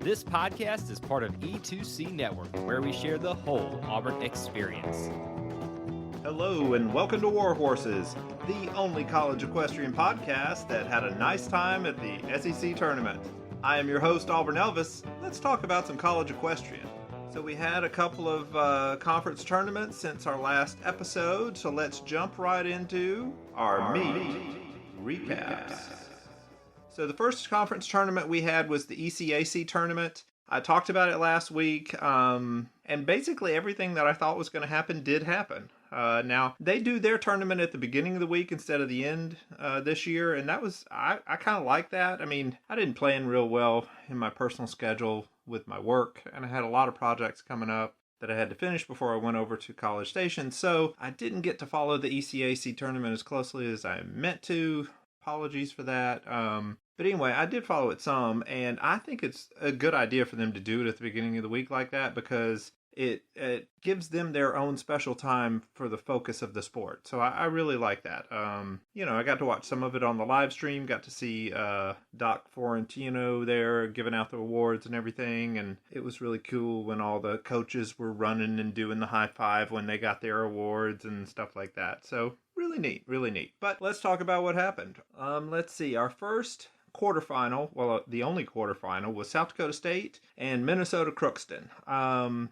This podcast is part of E2C Network, where we share the whole Auburn experience. Hello and welcome to War Horses, the only college equestrian podcast that had a nice time at the SEC tournament. I am your host, Auburn Elvis. Let's talk about some college equestrian. So we had a couple of conference tournaments since our last episode, so let's jump right into our meet recaps. So the first conference tournament we had was the ECAC tournament. I talked about it last week, and basically everything that I thought was going to happen did happen. Now, they do their tournament at the beginning of the week instead of the end this year, and that was, I kind of like that. I mean, I didn't plan real well in my personal schedule with my work, and I had a lot of projects coming up that I had to finish before I went over to College Station, so I didn't get to follow the ECAC tournament as closely as I meant to. Apologies for that. But anyway, I did follow it some, and I think it's a good idea for them to do it at the beginning of the week like that because it gives them their own special time for the focus of the sport. So I really like that. I got to watch some of it on the live stream, got to see Doc Florentino there giving out the awards and everything, and it was really cool when all the coaches were running and doing the high five when they got their awards and stuff like that. So really neat, really neat. But let's talk about what happened. Let's see, our first quarterfinal, the only quarterfinal, was South Dakota State and Minnesota Crookston.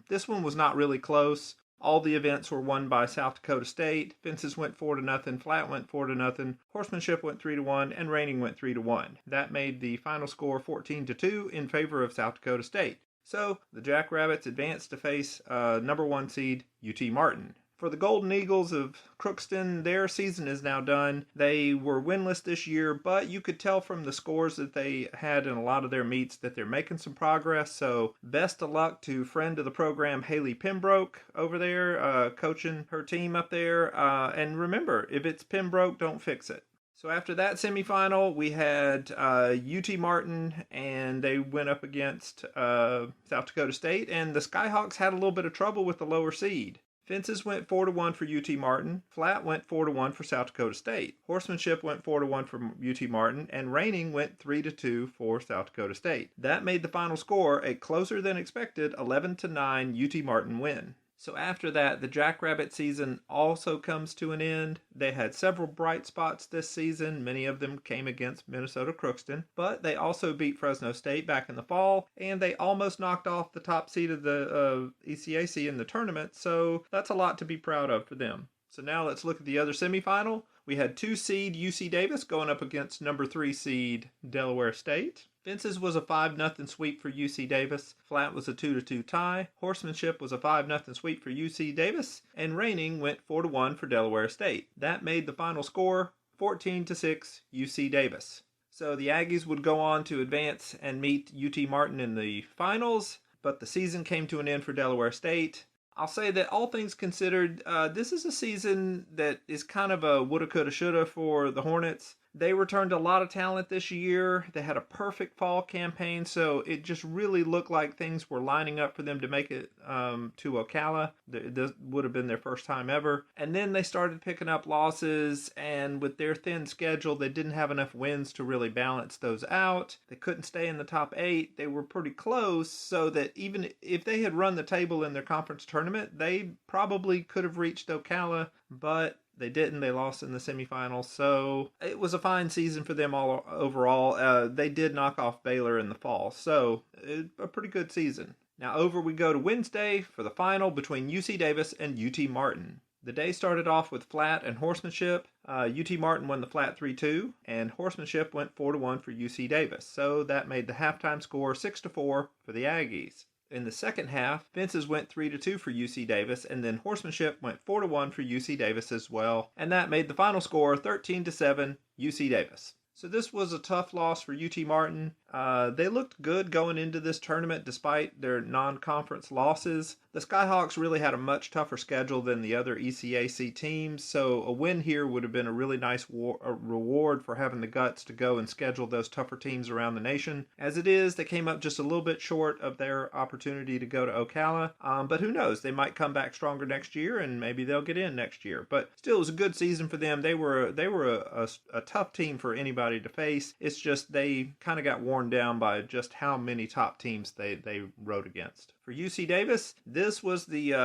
This one was not really close. All the events were won by South Dakota State. Fences went 4-0, flat went 4-0, horsemanship went 3-1, and reining went 3-1. That made the final score 14-2 in favor of South Dakota State. So the Jackrabbits advanced to face number 1 seed UT Martin. For the Golden Eagles of Crookston, their season is now done. They were winless this year, but you could tell from the scores that they had in a lot of their meets that they're making some progress. So best of luck to friend of the program, Haley Pembroke, over there, coaching her team up there. And remember, if it's Pembroke, don't fix it. So after that semifinal, we had UT Martin, and they went up against South Dakota State, and the Skyhawks had a little bit of trouble with the lower seed. Fences went 4-1 for UT Martin, flat went 4-1 for South Dakota State, horsemanship went 4-1 for UT Martin, and reining went 3-2 for South Dakota State. That made the final score a closer than expected 11-9 UT Martin win. So after that, the Jackrabbit season also comes to an end. They had several bright spots this season. Many of them came against Minnesota Crookston, but they also beat Fresno State back in the fall, and they almost knocked off the top seed of the ECAC in the tournament, so that's a lot to be proud of for them. So now let's look at the other semifinal. We had 2 seed UC Davis going up against number 3 seed Delaware State. Fences was a 5-0 sweep for UC Davis. Flat was a 2-2 tie. Horsemanship was a 5-0 sweep for UC Davis. And reining went 4-1 for Delaware State. That made the final score 14-6 UC Davis. So the Aggies would go on to advance and meet UT Martin in the finals, but the season came to an end for Delaware State. I'll say that all things considered, this is a season that is kind of a woulda, coulda, shoulda for the Hornets. They returned a lot of talent this year. They had a perfect fall campaign, so it just really looked like things were lining up for them to make it to Ocala. This would have been their first time ever. And then they started picking up losses, and with their thin schedule, they didn't have enough wins to really balance those out. They couldn't stay in the top 8. They were pretty close, so that even if they had run the table in their conference tournament, they probably could have reached Ocala, but they didn't. They lost in the semifinals. So it was a fine season for them all overall. They did knock off Baylor in the fall. So a pretty good season. Now over we go to Wednesday for the final between UC Davis and UT Martin. The day started off with flat and horsemanship. UT Martin won the flat 3-2, and horsemanship went 4-1 for UC Davis. So that made the halftime score 6-4 for the Aggies. In the second half, fences went 3-2 for UC Davis, and then horsemanship went 4-1 for UC Davis as well, and that made the final score 13-7 UC Davis. So this was a tough loss for UT Martin. They looked good going into this tournament despite their non-conference losses. The Skyhawks really had a much tougher schedule than the other ECAC teams, so a win here would have been a really nice reward for having the guts to go and schedule those tougher teams around the nation. As it is, they came up just a little bit short of their opportunity to go to Ocala, but who knows? They might come back stronger next year, and maybe they'll get in next year. But still, it was a good season for them. They were a tough team for anybody to face. It's just they kind of got worn worn down by just how many top teams they rode against. For UC Davis, this was the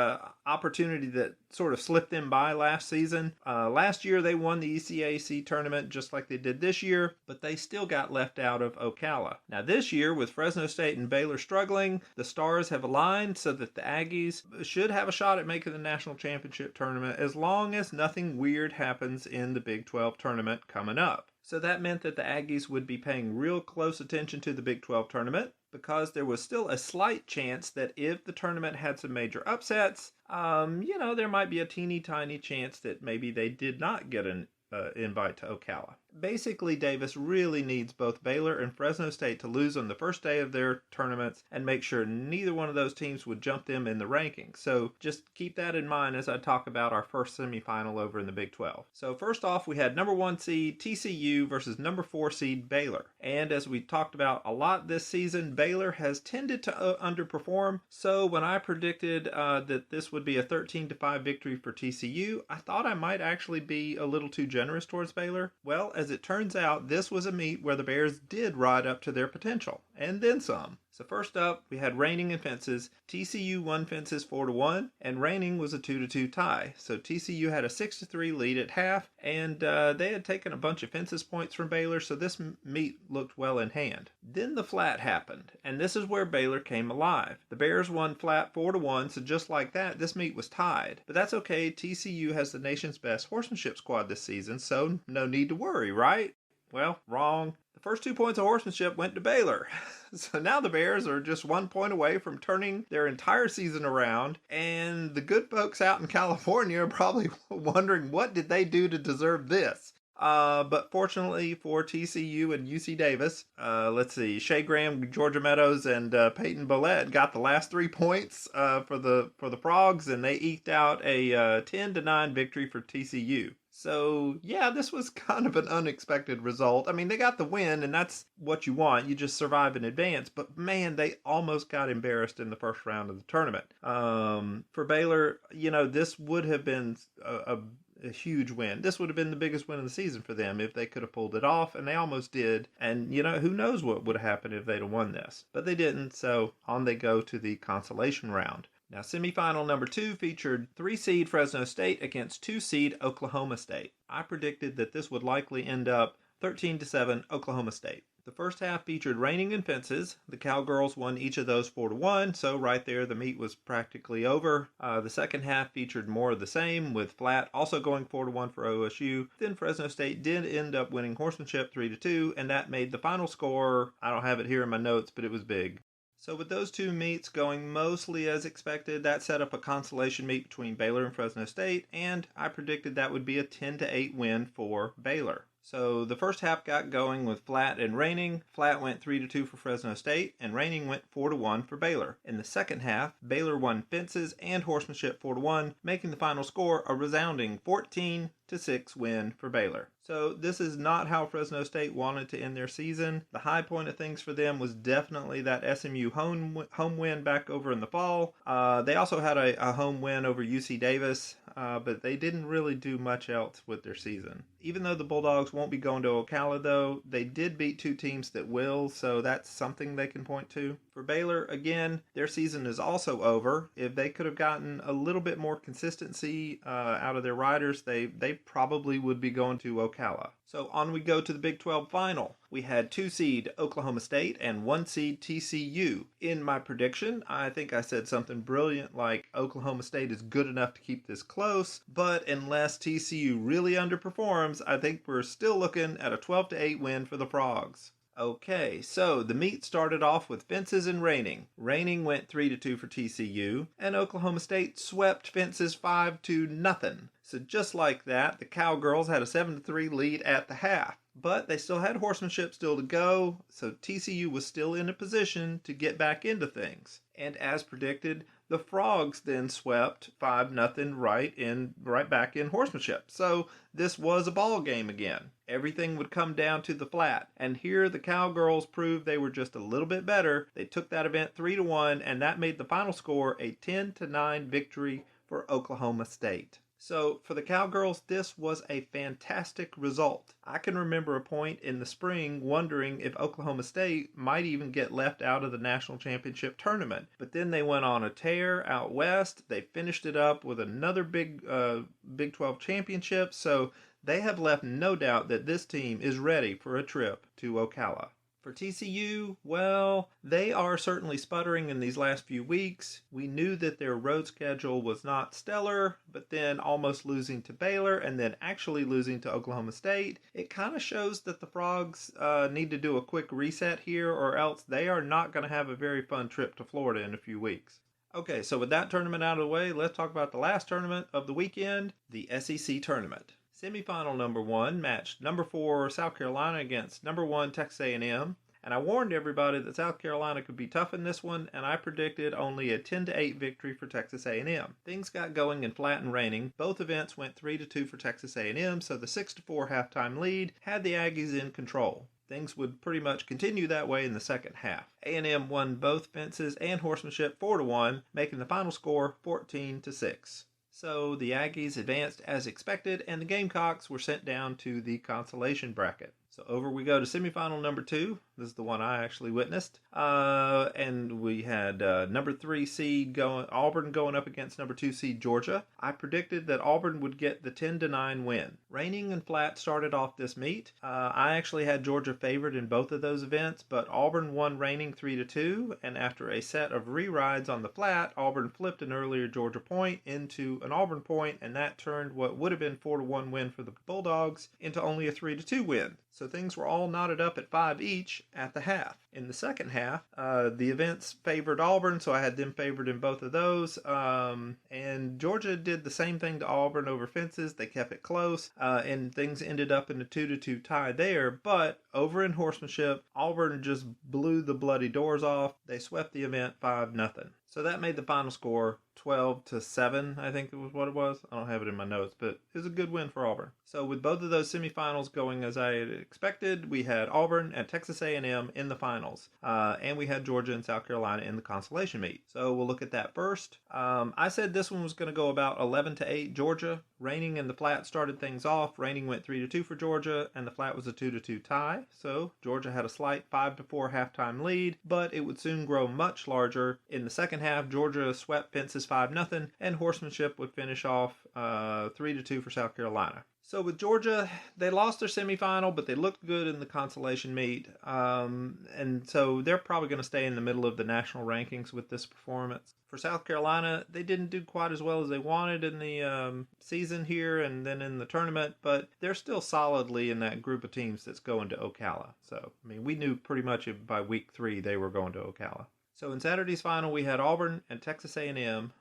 opportunity that sort of slipped them by last season. Last year, they won the ECAC tournament just like they did this year, but they still got left out of Ocala. Now, this year, with Fresno State and Baylor struggling, the stars have aligned so that the Aggies should have a shot at making the national championship tournament as long as nothing weird happens in the Big 12 tournament coming up. So that meant that the Aggies would be paying real close attention to the Big 12 tournament because there was still a slight chance that if the tournament had some major upsets, there might be a teeny tiny chance that maybe they did not get an invite to Ocala. Basically, Davis really needs both Baylor and Fresno State to lose on the first day of their tournaments and make sure neither one of those teams would jump them in the rankings. So just keep that in mind as I talk about our first semifinal over in the Big 12. So first off, we had number 1 seed TCU versus number 4 seed Baylor. And as we talked about a lot this season, Baylor has tended to underperform. So when I predicted that this would be a 13-5 victory for TCU, I thought I might actually be a little too generous towards Baylor. Well, as it turns out, this was a meet where the Bears did ride up to their potential, and then some. So first up, we had reining and fences. TCU won fences 4-1, and reining was a 2-2 tie. So TCU had a 6-3 lead at half, and they had taken a bunch of fences points from Baylor, so this meet looked well in hand. Then the flat happened, and this is where Baylor came alive. The Bears won flat 4-1, so just like that, this meet was tied. But that's okay, TCU has the nation's best horsemanship squad this season, so no need to worry, right? Well, wrong. The first 2 points of horsemanship went to Baylor. So now the Bears are just 1 point away from turning their entire season around, and the good folks out in California are probably wondering what did they do to deserve this. But fortunately for TCU and UC Davis, let's see, Shea Graham, Georgia Meadows, and Peyton Bollett got the last 3 points for the Frogs, and they eked out a 10-9 victory for TCU. So, yeah, this was kind of an unexpected result. I mean, they got the win, and that's what you want. You just survive in advance. But, man, they almost got embarrassed in the first round of the tournament. For Baylor, this would have been a huge win. This would have been the biggest win of the season for them if they could have pulled it off, and they almost did. And, who knows what would have happened if they'd have won this. But they didn't, so on they go to the consolation round. Now, semifinal number 2 featured 3-seed Fresno State against 2-seed Oklahoma State. I predicted that this would likely end up 13-7 Oklahoma State. The first half featured reining and fences. The Cowgirls won each of those 4-1, so right there the meet was practically over. The second half featured more of the same, with flat also going 4-1 for OSU. Then Fresno State did end up winning horsemanship 3-2, and that made the final score, I don't have it here in my notes, but it was big. So with those 2 meets going mostly as expected, that set up a consolation meet between Baylor and Fresno State, and I predicted that would be a 10-8 win for Baylor. So the first half got going with flat and reining. Flat went 3-2 for Fresno State, and reining went 4-1 for Baylor. In the second half, Baylor won fences and horsemanship 4-1, making the final score a resounding 14-6 win for Baylor. So this is not how Fresno State wanted to end their season. The high point of things for them was definitely that SMU home win back over in the fall. They also had a home win over UC Davis, but they didn't really do much else with their season. Even though the Bulldogs won't be going to Ocala, though, they did beat 2 teams that will, so that's something they can point to. For Baylor, again, their season is also over. If they could have gotten a little bit more consistency out of their riders, they probably would be going to Ocala. So on we go to the Big 12 final. We had 2-seed Oklahoma State and 1-seed TCU. In my prediction, I think I said something brilliant like Oklahoma State is good enough to keep this close, but unless TCU really underperforms, I think we're still looking at a 12-8 win for the Frogs. Okay, so the meet started off with fences and reining. Reining went 3-2 for TCU, and Oklahoma State swept fences 5-0. So just like that, the Cowgirls had a 7-3 lead at the half. But they still had horsemanship still to go, so TCU was still in a position to get back into things. And as predicted, the Frogs then swept 5-0 right back in horsemanship. So this was a ball game again. Everything would come down to the flat. And here the Cowgirls proved they were just a little bit better. They took that event 3-1, and that made the final score a 10-9 victory for Oklahoma State. So for the Cowgirls, this was a fantastic result. I can remember a point in the spring wondering if Oklahoma State might even get left out of the national championship tournament. But then they went on a tear out west. They finished it up with another Big 12 championship. So they have left no doubt that this team is ready for a trip to Ocala. For TCU, well, they are certainly sputtering in these last few weeks. We knew that their road schedule was not stellar, but then almost losing to Baylor and then actually losing to Oklahoma State. It kind of shows that the Frogs need to do a quick reset here, or else they are not going to have a very fun trip to Florida in a few weeks. Okay, so with that tournament out of the way, let's talk about the last tournament of the weekend, the SEC tournament. Semifinal number 1 matched number 4 South Carolina against number 1 Texas A&M. And I warned everybody that South Carolina could be tough in this one, and I predicted only a 10-8 victory for Texas A&M. Things got going in flat and raining. Both events went 3-2 for Texas A&M, so the 6-4 halftime lead had the Aggies in control. Things would pretty much continue that way in the second half. A&M won both fences and horsemanship 4-1, making the final score 14-6. So the Aggies advanced as expected, and the Gamecocks were sent down to the consolation bracket. So over we go to semifinal number 2. This is the one I actually witnessed. And we had number 3 seed Auburn going up against number 2 seed Georgia. I predicted that Auburn would get the 10-9 win. Raining and flat started off this meet. I actually had Georgia favored in both of those events, but Auburn won raining 3-2, and after a set of re-rides on the flat, Auburn flipped an earlier Georgia point into an Auburn point, and that turned what would have been 4-1 win for the Bulldogs into only a 3-2 win. So things were all knotted up at 5 each at the half. In the second half, the events favored Auburn, so I had them favored in both of those. And Georgia did the same thing to Auburn over fences. They kept it close, and things ended up in a 2-2 tie there. But over in horsemanship, Auburn just blew the bloody doors off. They swept the event 5-0. So that made the final score 12-7, I think it was what it was. I don't have it in my notes, but it was a good win for Auburn. So with both of those semifinals going as I had expected, we had Auburn and Texas A&M in the finals, and we had Georgia and South Carolina in the consolation meet. So we'll look at that first. I said this one was going to go about 11-8 Georgia. Raining and the flat started things off. Raining went 3-2 for Georgia, and the flat was a 2-2 tie. So Georgia had a slight 5-4 halftime lead, but it would soon grow much larger. In the second half, Georgia swept fences 5-0, and horsemanship would finish off 3-2 for South Carolina. So with Georgia, they lost their semifinal, but they looked good in the consolation meet. And so they're probably going to stay in the middle of the national rankings with this performance. For South Carolina, they didn't do quite as well as they wanted in the season here and then in the tournament, but they're still solidly in that group of teams that's going to Ocala. So, I mean, we knew pretty much by week 3 they were going to Ocala. So in Saturday's final, we had Auburn and Texas A&M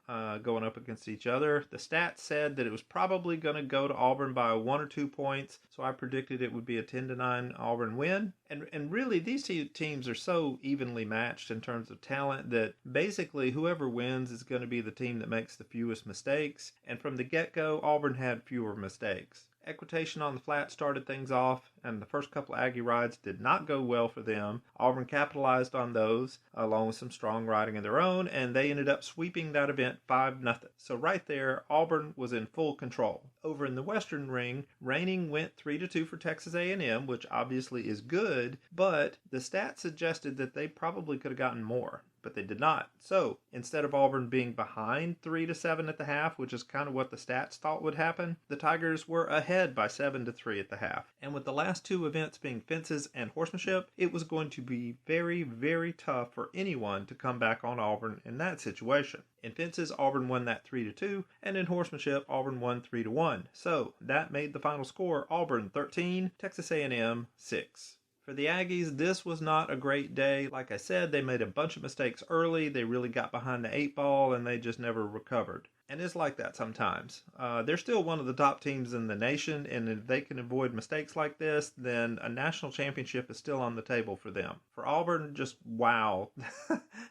going up against each other. The stats said that it was probably going to go to Auburn by 1 or 2 points, so I predicted it would be a 10-9 Auburn win. And really, these two teams are so evenly matched in terms of talent that basically whoever wins is going to be the team that makes the fewest mistakes. And from the get-go, Auburn had fewer mistakes. Equitation on the flat started things off, and the first couple of Aggie rides did not go well for them. Auburn capitalized on those, along with some strong riding of their own, and they ended up sweeping that event 5-0. So right there, Auburn was in full control. Over in the Western Ring, Raining went 3-2 for Texas A&M, which obviously is good, but the stats suggested that they probably could have gotten more, but they did not. So instead of Auburn being behind 3-7 at the half, which is kind of what the stats thought would happen, the Tigers were ahead by 7-3 at the half. And with the last two events being fences and horsemanship, it was going to be very, very tough for anyone to come back on Auburn in that situation. In fences, Auburn won that 3-2, and in horsemanship, Auburn won 3-1. So that made the final score Auburn 13, Texas A&M 6. For the Aggies, this was not a great day. Like I said, they made a bunch of mistakes early. They really got behind the 8 ball, and they just never recovered. And it's like that sometimes. They're still one of the top teams in the nation, and if they can avoid mistakes like this, then a national championship is still on the table for them. For Auburn, just wow.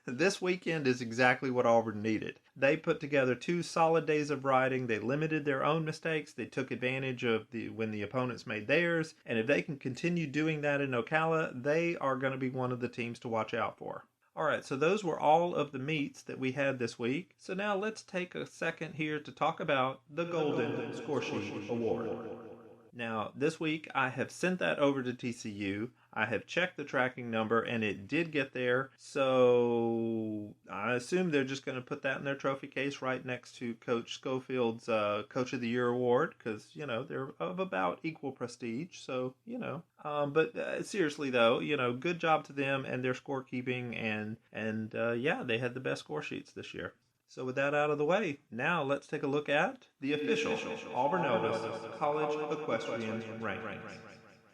This weekend is exactly what Auburn needed. They put together 2 solid days of riding. They limited their own mistakes. They took advantage of when the opponents made theirs. And if they can continue doing that in Ocala, they are going to be one of the teams to watch out for. All right, so those were all of the meets that we had this week. So now let's take a second here to talk about the Golden Score Sheet Award. Now, this week I have sent that over to TCU. I have checked the tracking number and it did get there. So I assume they're just going to put that in their trophy case right next to Coach Schofield's Coach of the Year award because, they're of about equal prestige. So, but seriously though, good job to them and their scorekeeping and yeah, they had the best score sheets this year. So with that out of the way, now let's take a look at the official Auburn Elvis College Equestrian rankings.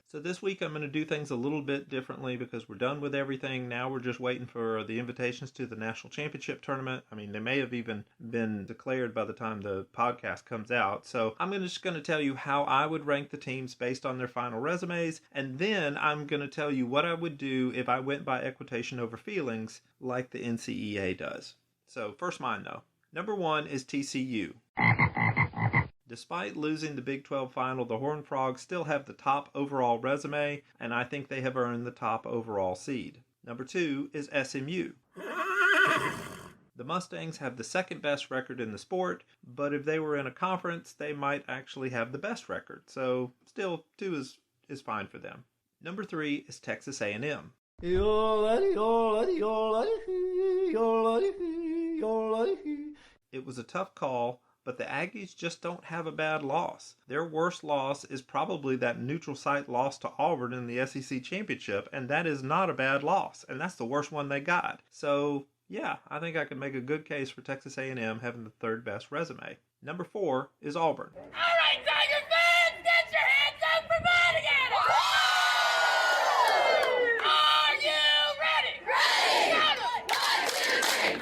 So this week I'm going to do things a little bit differently because we're done with everything. Now we're just waiting for the invitations to the National Championship Tournament. I mean, they may have even been declared by the time the podcast comes out. So I'm just going to tell you how I would rank the teams based on their final resumes. And then I'm going to tell you what I would do if I went by equitation over feelings like the NCEA does. So, first mine though. Number 1 is TCU. Despite losing the Big 12 final, the Horned Frogs still have the top overall resume, and I think they have earned the top overall seed. Number 2 is SMU. The Mustangs have the second best record in the sport, but if they were in a conference, they might actually have the best record. So, still, 2 is fine for them. Number 3 is Texas A&M. It was a tough call, but the Aggies just don't have a bad loss. Their worst loss is probably that neutral site loss to Auburn in the SEC Championship, and that is not a bad loss, and that's the worst one they got. So, yeah, I think I can make a good case for Texas A&M having the third best resume. Number 4 is Auburn. All right, Tiger fans, get your hands up for Madigan! Are you ready? Ready! One, two, three.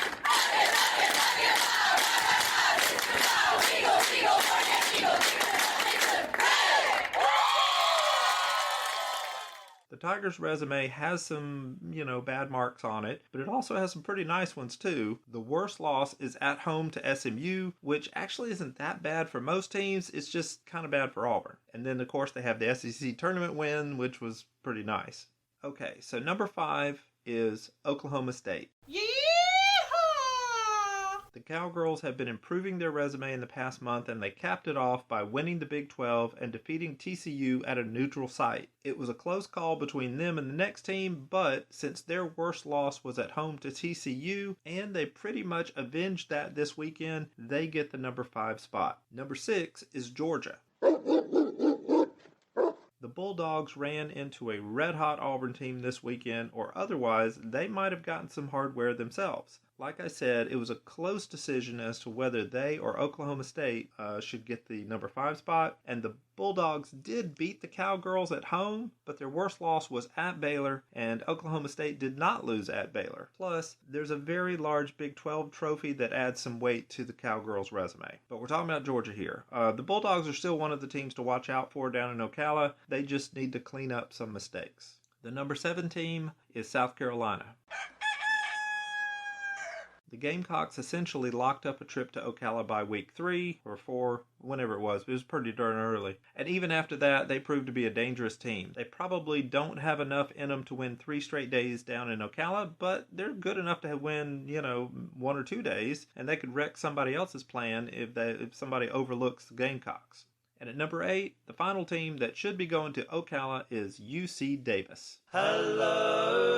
The Tigers' resume has some, bad marks on it, but it also has some pretty nice ones too. The worst loss is at home to SMU, which actually isn't that bad for most teams. It's just kind of bad for Auburn. And then, of course, they have the SEC tournament win, which was pretty nice. Okay, so number 5 is Oklahoma State. The Cowgirls have been improving their resume in the past month, and they capped it off by winning the Big 12 and defeating TCU at a neutral site. It was a close call between them and the next team, but since their worst loss was at home to TCU, and they pretty much avenged that this weekend, they get the number 5 spot. Number 6 is Georgia. The Bulldogs ran into a red-hot Auburn team this weekend, or otherwise, they might have gotten some hardware themselves. Like I said, it was a close decision as to whether they or Oklahoma State should get the number 5 spot, and the Bulldogs did beat the Cowgirls at home, but their worst loss was at Baylor, and Oklahoma State did not lose at Baylor. Plus, there's a very large Big 12 trophy that adds some weight to the Cowgirls' resume. But we're talking about Georgia here. The Bulldogs are still one of the teams to watch out for down in Ocala. They just need to clean up some mistakes. The number 7 team is South Carolina. The Gamecocks essentially locked up a trip to Ocala by week 3 or 4, whenever it was. It was pretty darn early. And even after that, they proved to be a dangerous team. They probably don't have enough in them to win 3 straight days down in Ocala, but they're good enough to win, 1 or 2 days, and they could wreck somebody else's plan if somebody overlooks the Gamecocks. And at number 8, the final team that should be going to Ocala is UC Davis. Hello!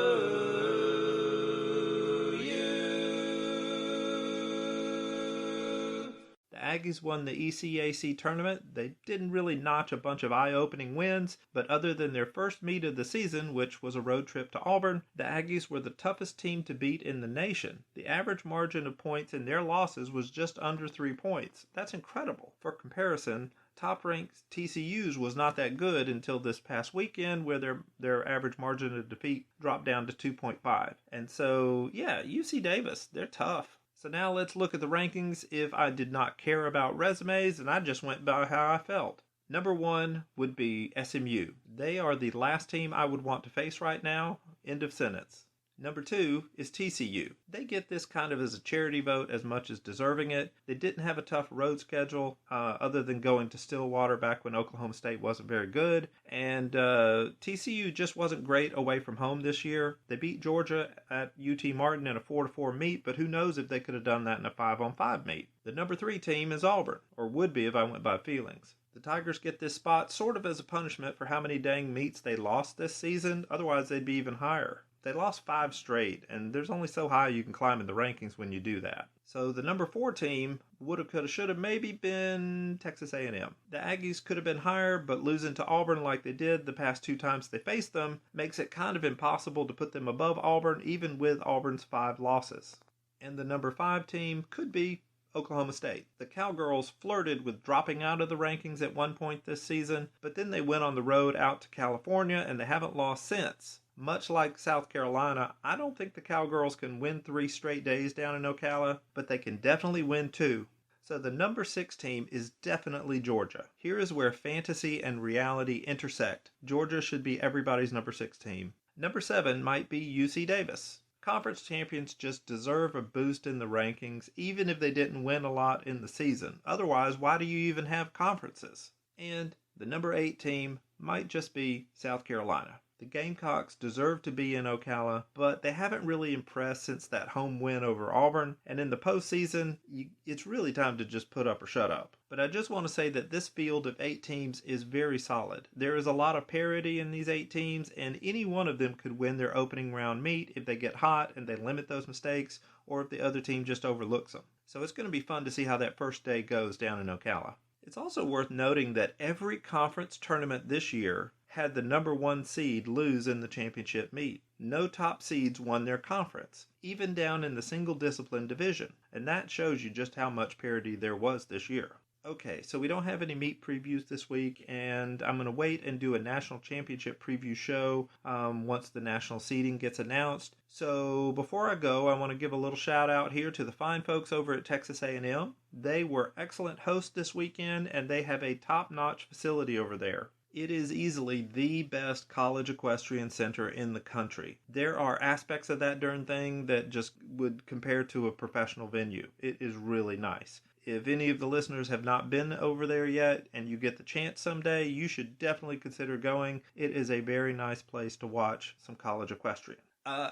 Aggies won the ECAC tournament. They didn't really notch a bunch of eye-opening wins, but other than their first meet of the season, which was a road trip to Auburn, the Aggies were the toughest team to beat in the nation. The average margin of points in their losses was just under 3 points. That's incredible. For comparison, top-ranked TCU's was not that good until this past weekend, where their average margin of defeat dropped down to 2.5. And so, yeah, UC Davis, they're tough. So now let's look at the rankings if I did not care about resumes and I just went by how I felt. Number 1 would be SMU. They are the last team I would want to face right now. End of sentence. Number 2 is TCU. They get this kind of as a charity vote as much as deserving it. They didn't have a tough road schedule other than going to Stillwater back when Oklahoma State wasn't very good. And TCU just wasn't great away from home this year. They beat Georgia at UT Martin in a 4-4 meet, but who knows if they could have done that in a 5-on-5 meet. The number 3 team is Auburn, or would be if I went by feelings. The Tigers get this spot sort of as a punishment for how many dang meets they lost this season. Otherwise, they'd be even higher. They lost 5 straight, and there's only so high you can climb in the rankings when you do that. So the number 4 team would have, could have, should have maybe been Texas A&M. The Aggies could have been higher, but losing to Auburn like they did the past 2 times they faced them makes it kind of impossible to put them above Auburn, even with Auburn's 5 losses. And the number 5 team could be Oklahoma State. The Cowgirls flirted with dropping out of the rankings at one point this season, but then they went on the road out to California, and they haven't lost since. Much like South Carolina, I don't think the Cowgirls can win 3 straight days down in Ocala, but they can definitely win 2. So the number 6 team is definitely Georgia. Here is where fantasy and reality intersect. Georgia should be everybody's number 6 team. Number 7 might be UC Davis. Conference champions just deserve a boost in the rankings, even if they didn't win a lot in the season. Otherwise, why do you even have conferences? And the number 8 team might just be South Carolina. The Gamecocks deserve to be in Ocala, but they haven't really impressed since that home win over Auburn, and in the postseason, it's really time to just put up or shut up. But I just want to say that this field of 8 teams is very solid. There is a lot of parity in these 8 teams, and any one of them could win their opening round meet if they get hot and they limit those mistakes, or if the other team just overlooks them. So it's going to be fun to see how that first day goes down in Ocala. It's also worth noting that every conference tournament this year had the number 1 seed lose in the championship meet. No top seeds won their conference, even down in the single discipline division, and that shows you just how much parity there was this year. Okay, so we don't have any meet previews this week, and I'm going to wait and do a national championship preview show once the national seeding gets announced. So before I go, I want to give a little shout out here to the fine folks over at Texas A&M. They were excellent hosts this weekend, and they have a top-notch facility over there. It is easily the best college equestrian center in the country. There are aspects of that darn thing that just would compare to a professional venue. It is really nice. If any of the listeners have not been over there yet and you get the chance someday, you should definitely consider going. It is a very nice place to watch some college equestrian.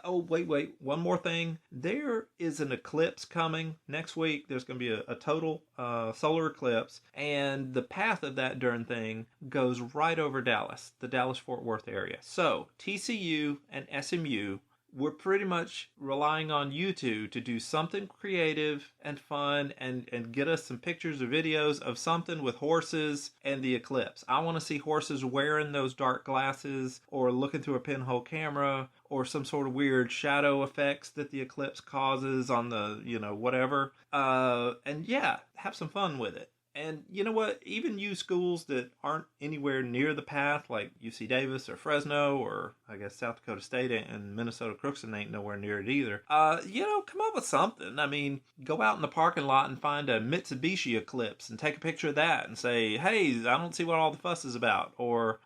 Wait. One more thing. There is an eclipse coming next week. There's going to be a total solar eclipse, and the path of that darn thing goes right over Dallas, the Dallas-Fort Worth area. So TCU and SMU, we're pretty much relying on you two to do something creative and fun and get us some pictures or videos of something with horses and the eclipse. I want to see horses wearing those dark glasses or looking through a pinhole camera or some sort of weird shadow effects that the eclipse causes on the, whatever. And yeah, have some fun with it. And you know what? Even you schools that aren't anywhere near the path, like UC Davis or Fresno, or I guess South Dakota State and Minnesota Crookston ain't nowhere near it either. Come up with something. I mean, go out in the parking lot and find a Mitsubishi eclipse and take a picture of that and say, hey, I don't see what all the fuss is about. Or,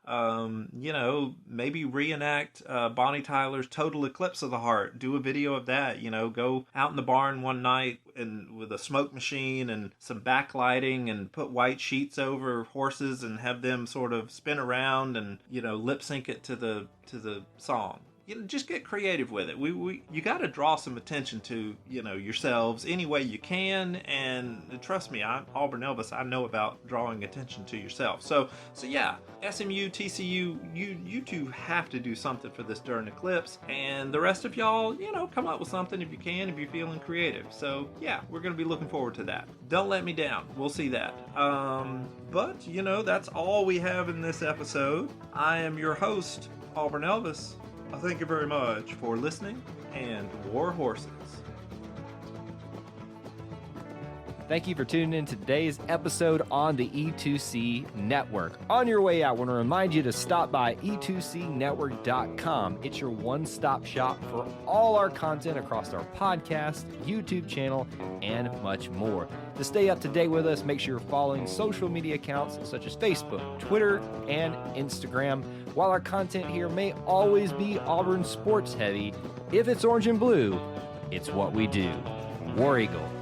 maybe reenact Bonnie Tyler's Total Eclipse of the Heart. Do a video of that. Go out in the barn one night and with a smoke machine and some backlighting and put white sheets over horses and have them sort of spin around and lip sync it to the song. Just get creative with it. You got to draw some attention to yourselves any way you can, and trust me, I'm Auburn Elvis. I know about drawing attention to yourself. So yeah, SMU, TCU, you two have to do something for this darn eclipse, and the rest of y'all, come up with something if you can, if you're feeling creative. So yeah, we're gonna be looking forward to that. Don't let me down. We'll see that. But that's all we have in this episode. I am your host, Auburn Elvis. Thank you very much for listening, and war horses. Thank you for tuning in to today's episode on the E2C Network. On your way out, I want to remind you to stop by e2cnetwork.com. It's your one-stop shop for all our content across our podcast, YouTube channel, and much more. To stay up to date with us, make sure you're following social media accounts such as Facebook, Twitter, and Instagram. While our content here may always be Auburn sports heavy, if it's orange and blue, it's what we do. War Eagle.